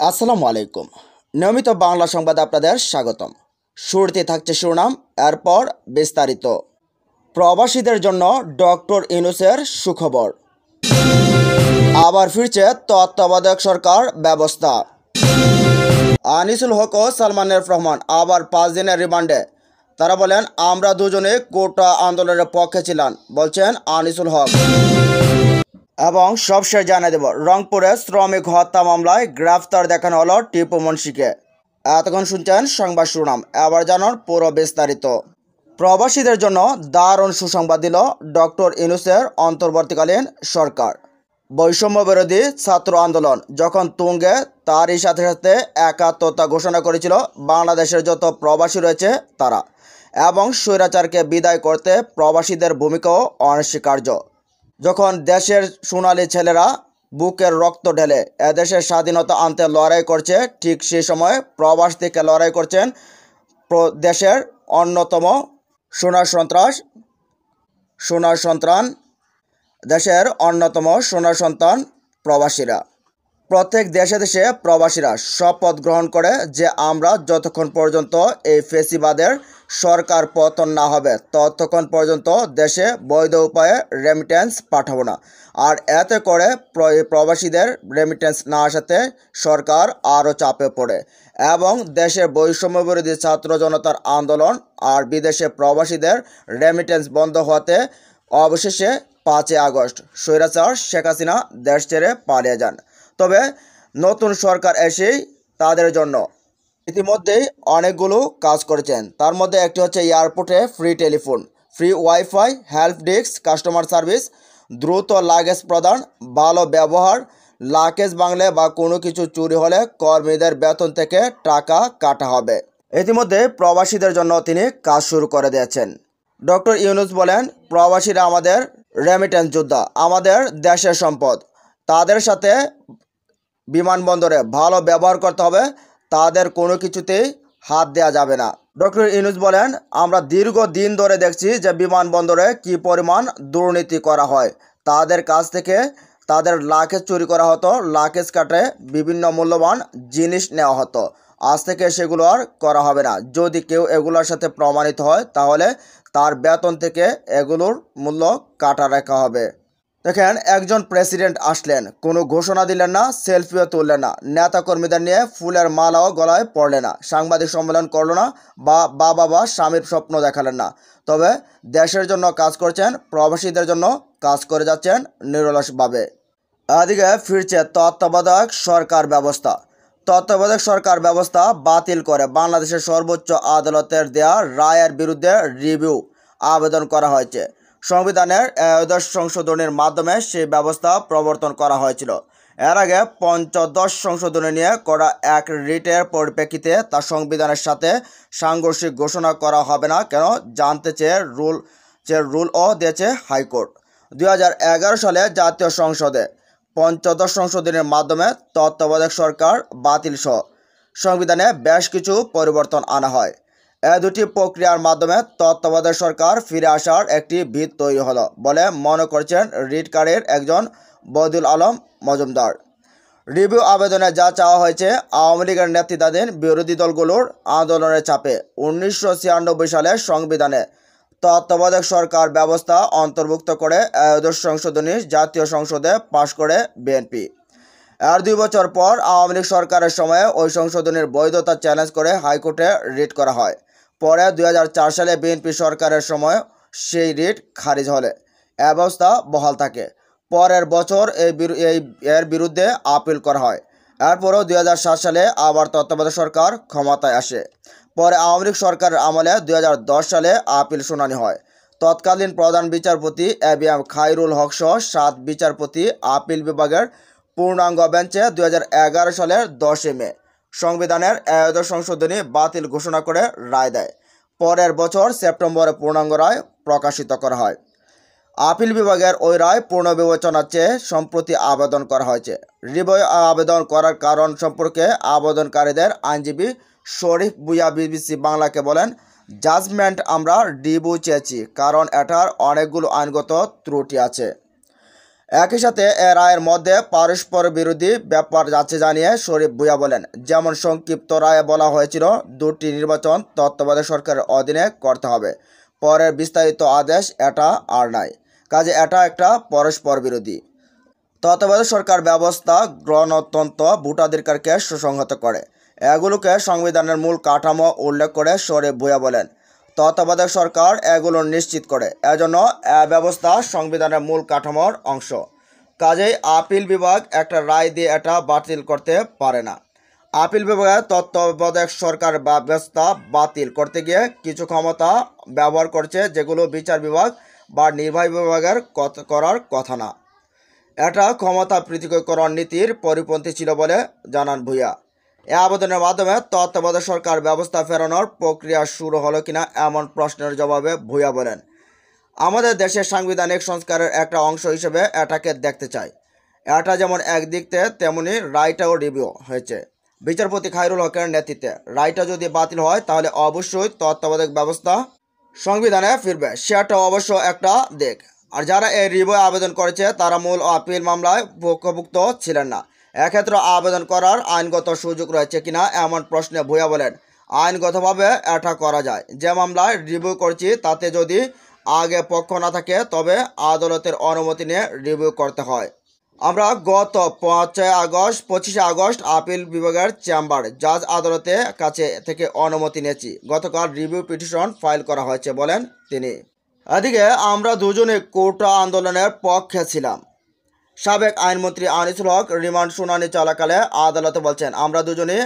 আসসালামু আলাইকুম। নিয়মিত বাংলা সংবাদ আপনাদের স্বাগতম। শুরুতে থাকছে শিরোনাম, এরপর বিস্তারিত। প্রবাসীদের জন্য ডক্টর ইউনূসের সুখবর। আবার ফিরছে তত্ত্বাবধায়ক সরকার ব্যবস্থা। আনিসুল হক ও সালমান এফ রহমান আবার 5 দিনের রিমান্ডে। তারা বলেন, আমরা দুজনে কোটা আন্দোলনের পক্ষে ছিলাম, বলছেন আনিসুল হক। এবং সবশেষ জানিয়ে দেব, রংপুরে শ্রমিক হত্যা মামলায় গ্রেফতার দেখানো হলো টিপু মুন্সিকে। এতক্ষণ শুনছেন সংবাদ শিরোনাম, এবার জানান পুরো বিস্তারিত। প্রবাসীদের জন্য দারুণ সুসংবাদ দিল ডক্টর ইউনূসের অন্তর্বর্তীকালীন সরকার। বৈষম্য বিরোধী ছাত্র আন্দোলন যখন তুঙ্গে, তারই সাথে সাথে একাত্মতা ঘোষণা করেছিল বাংলাদেশের যত প্রবাসী রয়েছে তারা, এবং স্বৈরাচারকে বিদায় করতে প্রবাসীদের ভূমিকাও অনস্বীকার্য। যখন দেশের সোনালী ছেলেরা বুকের রক্ত ঢেলে এদেশের স্বাধীনতা আনতে লড়াই করছে, ঠিক সেই সময় প্রবাস থেকে লড়াই করছেন দেশের অন্যতম সোনার সন্তান প্রবাসীরা। প্রত্যেক দেশে দেশে প্রবাসীরা শপথ গ্রহণ করে যে আমরা যতক্ষণ পর্যন্ত এই ফেসিবাদের সরকার পতন না হবে ততক্ষণ পর্যন্ত দেশে বৈধ উপায়ে রেমিটেন্স পাঠাবো না। আর এতে করে প্রবাসীদের রেমিটেন্স না আসাতে সরকার আরও চাপে পড়ে এবং দেশের বৈষম্য বিরোধী ছাত্র জনতার আন্দোলন আর বিদেশে প্রবাসীদের রেমিটেন্স বন্ধ হতে অবশেষে 5 আগস্ট স্বৈরাচার শেখ হাসিনা দেশ ছেড়ে পালিয়ে যান। তবে নতুন সরকার এসেই তাদের জন্য ইতিমধ্যেই অনেকগুলো কাজ করেছেন। তার মধ্যে একটি হচ্ছে এয়ারপোর্টে free telephone, free wifi, help desk, customer service, দ্রুত লাগেজ প্রদান, ভালো ব্যবহার, লাগেজ ভাঙলে বা কোনো কিছু চুরি হলে কর্মীদের বেতন থেকে টাকা কাটা হবে। ইতিমধ্যে প্রবাসীদের জন্য তিনি কাজ শুরু করে দিয়েছেন। ডক্টর ইউনূস বলেন, প্রবাসীরা আমাদের রেমিটেন্স যোদ্ধা, আমাদের দেশের সম্পদ। তাদের সাথে বিমানবন্দরে ভালো ব্যবহার করতে হবে, তাদের কোনো কিছুতেই হাত দেওয়া যাবে না। ডক্টর ইউনূস বলেন, আমরা দীর্ঘদিন ধরে দেখছি যে বিমানবন্দরে কী পরিমাণ দুর্নীতি করা হয়। তাদের কাছ থেকে তাদের লাগেজ চুরি করা হতো, লাগেজ কাটে বিভিন্ন মূল্যবান জিনিস নেওয়া হতো। আজ থেকে সেগুলো আর করা হবে না। যদি কেউ এগুলোর সাথে প্রমাণিত হয় তাহলে তার বেতন থেকে এগুলোর মূল্য কাটা রাখা হবে। দেখেন, একজন প্রেসিডেন্ট আসলেন, কোনো ঘোষণা দিলেন না, সেলফিও তুললেন না, নেতাকর্মীদের নিয়ে ফুলের মালাও গলায় পড়লেন না, সাংবাদিক সম্মেলন করল না, বা স্বামীর স্বপ্ন দেখালেন না। তবে দেশের জন্য কাজ করছেন, প্রবাসীদের জন্য কাজ করে যাচ্ছেন নিরলসভাবে। এদিকে ফিরছে তত্ত্বাবধায়ক সরকার ব্যবস্থা। তত্ত্বাবধায়ক সরকার ব্যবস্থা বাতিল করে বাংলাদেশের সর্বোচ্চ আদালতের দেয়া রায়ের বিরুদ্ধে রিভিউ আবেদন করা হয়েছে। সংবিধানের 11 সংশোধনীর মাধ্যমে সেই ব্যবস্থা প্রবর্তন করা হয়েছিল। এর আগে 15 সংশোধনী নিয়ে করা এক রিটের পরিপ্রেক্ষিতে তা সংবিধানের সাথে সাংঘর্ষিক ঘোষণা করা হবে না কেন জানতে চেয়ে রুলও দিয়েছে হাইকোর্ট। 2011 সালে জাতীয় সংসদে 15 সংশোধনীর মাধ্যমে তত্ত্বাবধায়ক সরকার বাতিল সহ সংবিধানে বেশ কিছু পরিবর্তন আনা হয়। এই দুটি প্রক্রিয়ার মাধ্যমে তত্ত্বাবধায়ক সরকার ফিরে আসার একটি ভিত তৈরি হলো বলে মনে করছেন রিটকারীর একজন বদিউল আলম মজুমদার। রিভিউ আবেদনে যা চাওয়া হয়েছে, আওয়ামী লীগের নেতৃত্বাধীন বিরোধী দলগুলোর আন্দোলনের চাপে 1996 সালে সংবিধানে তত্ত্বাবধায়ক সরকার ব্যবস্থা অন্তর্ভুক্ত করে 11 সংশোধনী জাতীয় সংসদে পাশ করে বিএনপি। আর 2 বছর পর আওয়ামী লীগ সরকারের সময়ে ওই সংশোধনীর বৈধতা চ্যালেঞ্জ করে হাইকোর্টে রিট করা হয়। পরে 2004 সালে বিএনপি সরকারের সময় সেই রিট খারিজ হলে এ ব্যবস্থা বহাল থাকে। পরের বছর এর বিরুদ্ধে আপিল করা হয়। এরপরও 2007 সালে আবার তত্ত্বাবধায়ক সরকার ক্ষমতায় আসে। পরে আওয়ামী লীগ সরকারের আমলে 2010 সালে আপিল শুনানি হয়। তৎকালীন প্রধান বিচারপতি এবিএম খায়রুল হক সহ 7 বিচারপতি আপিল বিভাগের পূর্ণাঙ্গ বেঞ্চে 2011 সালের 10 মে সংবিধানের 11 সংশোধনী বাতিল ঘোষণা করে রায় দেয়। পরের বছর সেপ্টেম্বরে পূর্ণাঙ্গ রায় প্রকাশিত করা হয়। আপিল বিভাগের ওই রায় পুনর্বিবেচনার চেয়ে সম্প্রতি আবেদন করা হয়েছে। রিভিউ আবেদন করার কারণ সম্পর্কে আবেদনকারীদের আইনজীবী শরীফ ভুঁইয়া বিবিসি বাংলাকে বলেন, জাজমেন্ট আমরা রিভিউ চেয়েছি কারণ এটার অনেকগুলো আইনগত ত্রুটি আছে। একই সাথে এ রায়ের মধ্যে পরস্পর বিরোধী ব্যাপার যাচ্ছে জানিয়ে শরীফ ভূঁইয়া বলেন, যেমন সংক্ষিপ্ত রায়ে বলা হয়েছিল দুটি নির্বাচন তত্ত্বাবধায়ক সরকারের অধীনে করতে হবে, পরের বিস্তারিত আদেশ এটা আর নাই, কাজে এটা একটা পরস্পর বিরোধী। তত্ত্বাবধায়ক সরকার ব্যবস্থা গণতন্ত্র ভোটাধিকারকে সুসংহত করে, এগুলোকে সংবিধানের মূল কাঠামো উল্লেখ করে শরীফ ভূঁইয়া বলেন, তত্ত্বাবধায়ক সরকার এগুলো নিশ্চিত করে, এজন্য এ ব্যবস্থা সংবিধানের মূল কাঠামোর অংশ। কাজেই আপিল বিভাগ একটা রায় দিয়ে এটা বাতিল করতে পারে না। আপিল বিভাগের তত্ত্বাবধায়ক সরকার ব্যবস্থা বাতিল করতে গিয়ে কিছু ক্ষমতা ব্যবহার করছে যেগুলো বিচার বিভাগ বা নির্বাহী বিভাগের করার কথা না। এটা ক্ষমতা পৃথকীকরণ নীতির পরিপন্থী ছিল বলে জানান ভূঁইয়া। এ আবেদনের মাধ্যমে তত্ত্বাবধায়ক সরকার ব্যবস্থা ফেরানোর প্রক্রিয়া শুরু হলো কিনা এমন প্রশ্নের জবাবে ভূঁইয়া বলেন, আমাদের দেশের সাংবিধানিক সংস্কারের একটা অংশ হিসেবে এটাকে দেখতে চাই। এটা যেমন একদিকে তেমনি রায়টাও রিভিউ হয়েছে বিচারপতি খায়রুল হকের নেতৃত্বে। রায়টা যদি বাতিল হয় তাহলে অবশ্যই তত্ত্বাবধায়ক ব্যবস্থা সংবিধানে ফিরবে, সেটা অবশ্য একটা দিক। আর যারা এই রিভিউ আবেদন করেছে তারা মূল আপিল মামলায় পক্ষভুক্ত ছিলেন না, এক্ষেত্রে আবেদন করার আইনগত সুযোগ রয়েছে কিনা এমন প্রশ্নে ভূঁইয়া বলেন, আইনগতভাবে এটা করা যায়। যে মামলায় রিভিউ করছি তাতে যদি আগে পক্ষ না থাকে তবে আদালতের অনুমতি নিয়ে রিভিউ করতে হয়। আমরা গত 25 আগস্ট আপিল বিভাগের চেম্বার জাজ আদালতের কাছে থেকে অনুমতি নিয়েছি, গতকাল রিভিউ পিটিশন ফাইল করা হয়েছে বলেন তিনি। এদিকে আমরা দুজনে কোটা আন্দোলনের পক্ষে ছিলাম। সাবেক আইনমন্ত্রী আনিসুল হক রিমান্ড শুনানি চলাকালে আদালতে বলছেন, আমরা দুজনে,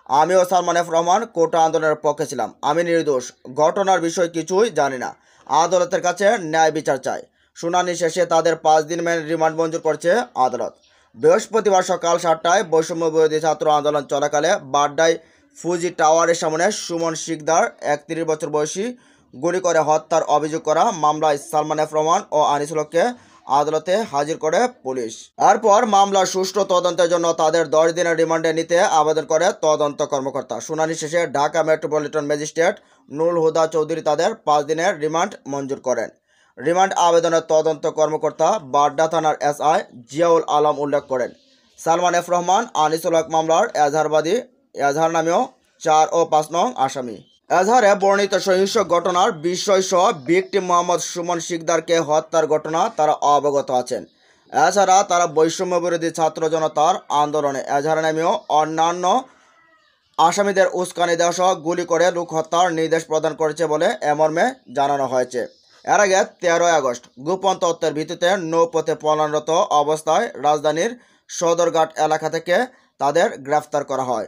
আমি ও সালমান এফ রহমান কোটা আন্দোলনের পক্ষে ছিলাম, আমি নির্দোষ, ঘটনার বিষয় কিছুই জানি না, আদালতের কাছে ন্যায় বিচার চাই। শুনানি শেষে তাদের 5 দিন রিমান্ড মঞ্জুর করছে আদালত। বৃহস্পতিবার সকাল 7টায় বৈষম্য বিরোধী ছাত্র আন্দোলন চলাকালে বাড্ডায় ফুজি টাওয়ারের সামনে সুমন শিকদার 31 বছর বয়সী গুলি করে হত্যার অভিযোগ করা মামলায় সালমান এফ রহমান ও আনিসুল হককে আদালতে হাজির করে পুলিশ। এরপর মামলার সুষ্ঠু তদন্তের জন্য তাদের 10 দিনের রিমান্ডে নিতে আবেদন করে তদন্ত কর্মকর্তা। শুনানি শেষে ঢাকা মেট্রোপলিটন ম্যাজিস্ট্রেট নুরুল হুদা চৌধুরী তাদের 5 দিনের রিমান্ড মঞ্জুর করেন। রিমান্ড আবেদনের তদন্ত কর্মকর্তা বাড্ডা থানার এসআই জিয়াউল আলম উল্লেখ করেন, সালমান এফ রহমান আনিসুল হক মামলার এজাহারবাদী, এজাহার নামেও 4 ও 5 নং আসামি। এজাহারে বর্ণিত সহিংস ঘটনার বিষয়সহ ভিকটিম মোহাম্মদ সুমন শিকদারকে হত্যার ঘটনা তারা অবগত আছেন। এছাড়া তারা বৈষম্য বিরোধী ছাত্র জনতার আন্দোলনে এজাহার নামেও অন্যান্য আসামিদের উস্কানি দেওয়া সহ গুলি করে লোক হত্যার নির্দেশ প্রদান করেছে বলে মর্মে জানানো হয়েছে। এর আগে 13 আগস্ট গোপন তথ্যের ভিত্তিতে নৌপথে পলায়নরত অবস্থায় রাজধানীর সদরঘাট এলাকা থেকে তাদের গ্রেফতার করা হয়।